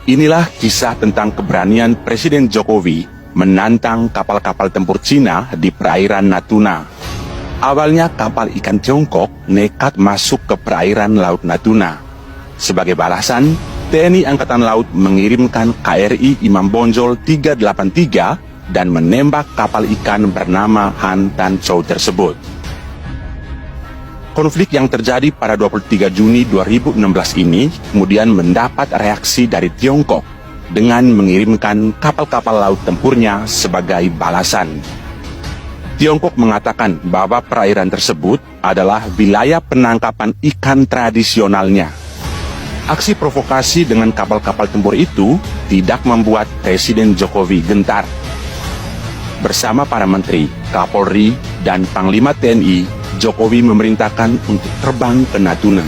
Inilah kisah tentang keberanian Presiden Jokowi menantang kapal-kapal tempur Cina di perairan Natuna. Awalnya kapal ikan Tiongkok nekat masuk ke perairan Laut Natuna. Sebagai balasan, TNI Angkatan Laut mengirimkan KRI Imam Bonjol 383 dan menembak kapal ikan bernama Han Tan Chow tersebut. Konflik yang terjadi pada 23 Juni 2016 ini kemudian mendapat reaksi dari Tiongkok dengan mengirimkan kapal-kapal laut tempurnya sebagai balasan. Tiongkok mengatakan bahwa perairan tersebut adalah wilayah penangkapan ikan tradisionalnya. Aksi provokasi dengan kapal-kapal tempur itu tidak membuat Presiden Jokowi gentar. Bersama para menteri, Kapolri, dan Panglima TNI, Jokowi memerintahkan untuk terbang ke Natuna.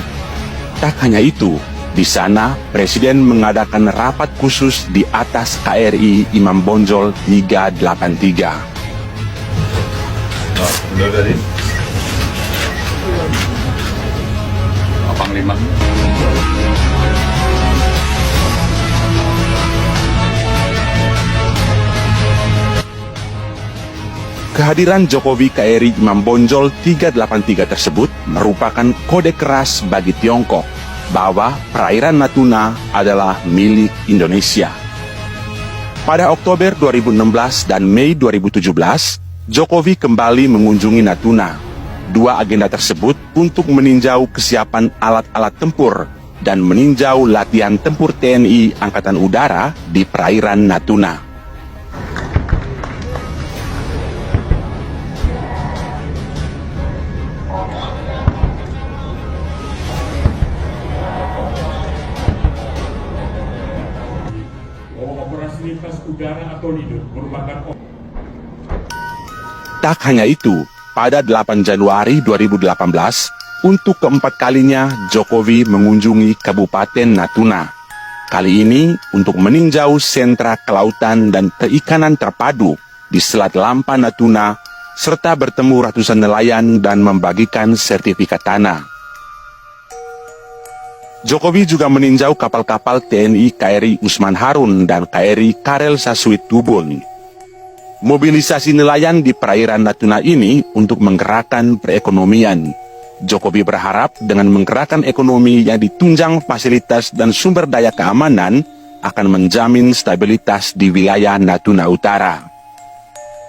Tak hanya itu, di sana Presiden mengadakan rapat khusus di atas KRI Imam Bonjol 383. Udah tadi? Panglima. Kehadiran Jokowi KRI Imam Bonjol 383 tersebut merupakan kode keras bagi Tiongkok bahwa perairan Natuna adalah milik Indonesia. Pada Oktober 2016 dan Mei 2017, Jokowi kembali mengunjungi Natuna. Dua agenda tersebut untuk meninjau kesiapan alat-alat tempur dan meninjau latihan tempur TNI Angkatan Udara di perairan Natuna. Operasi lintas udara atau LIDO merupakan Tak hanya itu, pada 8 Januari 2018, untuk keempat kalinya Jokowi mengunjungi Kabupaten Natuna. Kali ini untuk meninjau sentra kelautan dan perikanan terpadu di Selat Lampa Natuna, serta bertemu ratusan nelayan dan membagikan sertifikat tanah. Jokowi juga meninjau kapal-kapal TNI KRI Usman Harun dan KRI Karel Sasuit Tubun. Mobilisasi nelayan di perairan Natuna ini untuk menggerakkan perekonomian. Jokowi berharap dengan menggerakkan ekonomi yang ditunjang fasilitas dan sumber daya keamanan akan menjamin stabilitas di wilayah Natuna Utara.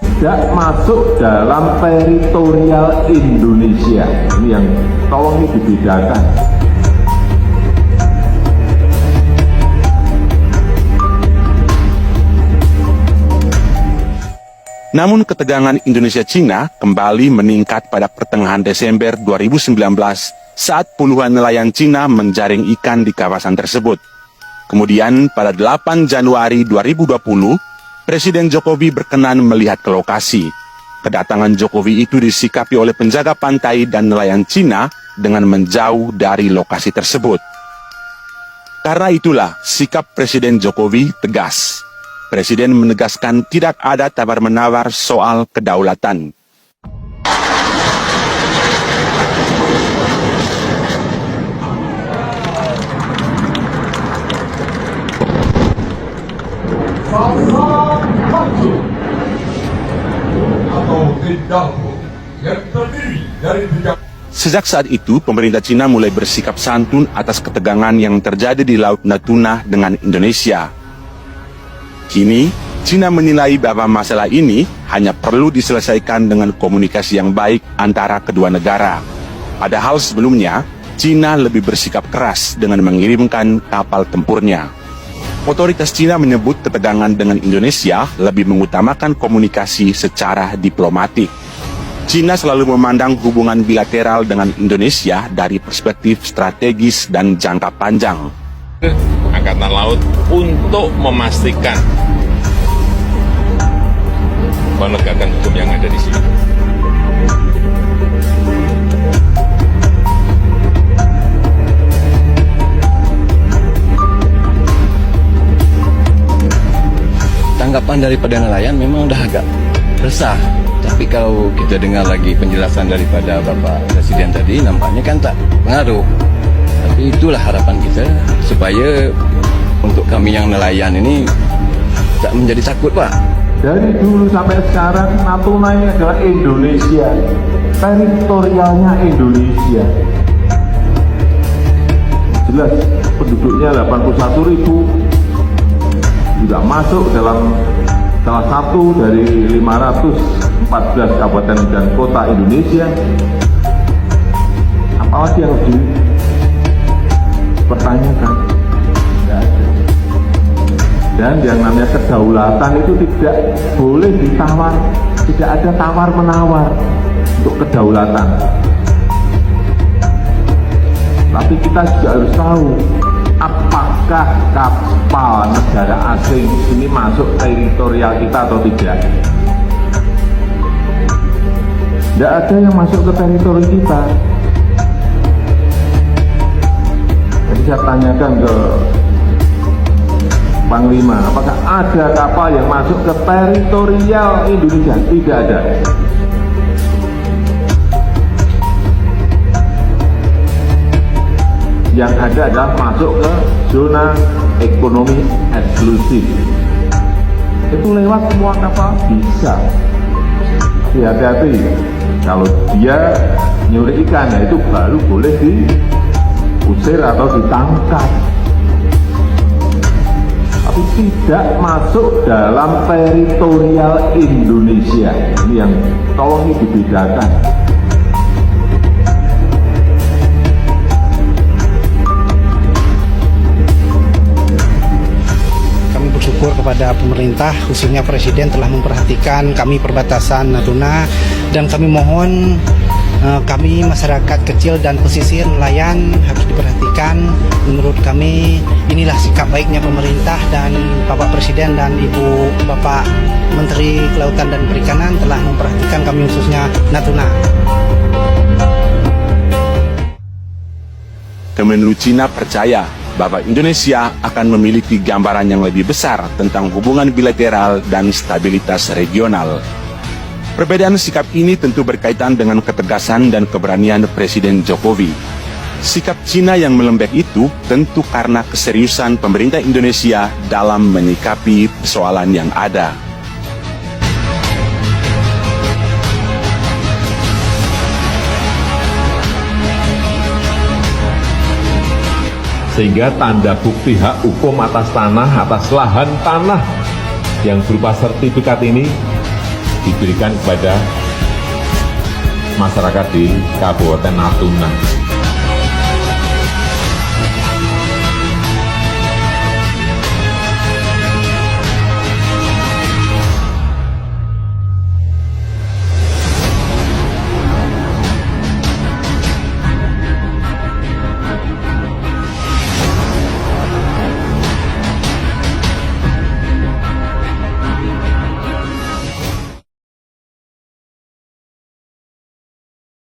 Tidak masuk dalam teritorial Indonesia. Ini yang tolong dibedakan. Namun ketegangan Indonesia-Cina kembali meningkat pada pertengahan Desember 2019 saat puluhan nelayan Cina menjaring ikan di kawasan tersebut. Kemudian pada 8 Januari 2020, Presiden Jokowi berkenan melihat ke lokasi. Kedatangan Jokowi itu disikapi oleh penjaga pantai dan nelayan Cina dengan menjauh dari lokasi tersebut. Karena itulah sikap Presiden Jokowi tegas. Presiden menegaskan tidak ada tawar-menawar soal kedaulatan. Sejak saat itu, pemerintah Cina mulai bersikap santun atas ketegangan yang terjadi di Laut Natuna dengan Indonesia. Kini, Cina menilai bahwa masalah ini hanya perlu diselesaikan dengan komunikasi yang baik antara kedua negara. Padahal sebelumnya, Cina lebih bersikap keras dengan mengirimkan kapal tempurnya. Otoritas Cina menyebut ketegangan dengan Indonesia lebih mengutamakan komunikasi secara diplomatik. Cina selalu memandang hubungan bilateral dengan Indonesia dari perspektif strategis dan jangka panjang. Angkatan Laut untuk memastikan penegakan hukum yang ada di sini. Tanggapan daripada nelayan memang udah agak resah. Tapi kalau kita dengar lagi penjelasan daripada Bapak Presiden tadi, nampaknya kan tak pengaruh. Tapi itulah harapan kita supaya untuk kami yang nelayan ini tak menjadi takut, Pak. Dari dulu sampai sekarang Natuna ini adalah Indonesia, teritorialnya Indonesia. Jelas penduduknya 81.000, juga masuk dalam salah satu dari 514 kabupaten dan kota Indonesia. Apalagi yang harus dipertanyakan? Tidak ada. Dan yang namanya kedaulatan itu tidak boleh ditawar, tidak ada tawar-menawar untuk kedaulatan. Tapi kita juga harus tahu, apakah kapal negara asing ini masuk teritorial kita atau tidak. Tidak ada yang masuk ke teritori kita. Jadi saya tanyakan ke Panglima, apakah ada kapal yang masuk ke teritorial Indonesia? Tidak ada. Yang ada adalah masuk ke zona ekonomi eksklusif. Itu lewat semua kapal bisa. Tapi hati-hati, kalau dia nyuri ikan, ya itu baru boleh diusir atau ditangkap. Tapi tidak masuk dalam teritorial Indonesia. Ini yang tolong dibedakan. Kami bersyukur kepada pemerintah, khususnya Presiden telah memperhatikan kami perbatasan Natuna, dan kami mohon kami masyarakat kecil dan pesisir nelayan harus diperhatikan. Menurut kami inilah sikap baiknya pemerintah dan Bapak Presiden dan Ibu Bapak Menteri Kelautan dan Perikanan telah memperhatikan kami khususnya Natuna. Kemenlu Cina percaya bahwa Indonesia akan memiliki gambaran yang lebih besar tentang hubungan bilateral dan stabilitas regional. Perbedaan sikap ini tentu berkaitan dengan ketegasan dan keberanian Presiden Jokowi. Sikap Cina yang melembek itu tentu karena keseriusan pemerintah Indonesia dalam menyikapi persoalan yang ada. Sehingga tanda bukti hak hukum atas tanah, atas lahan tanah yang berupa sertifikat ini diberikan kepada masyarakat di Kabupaten Natuna.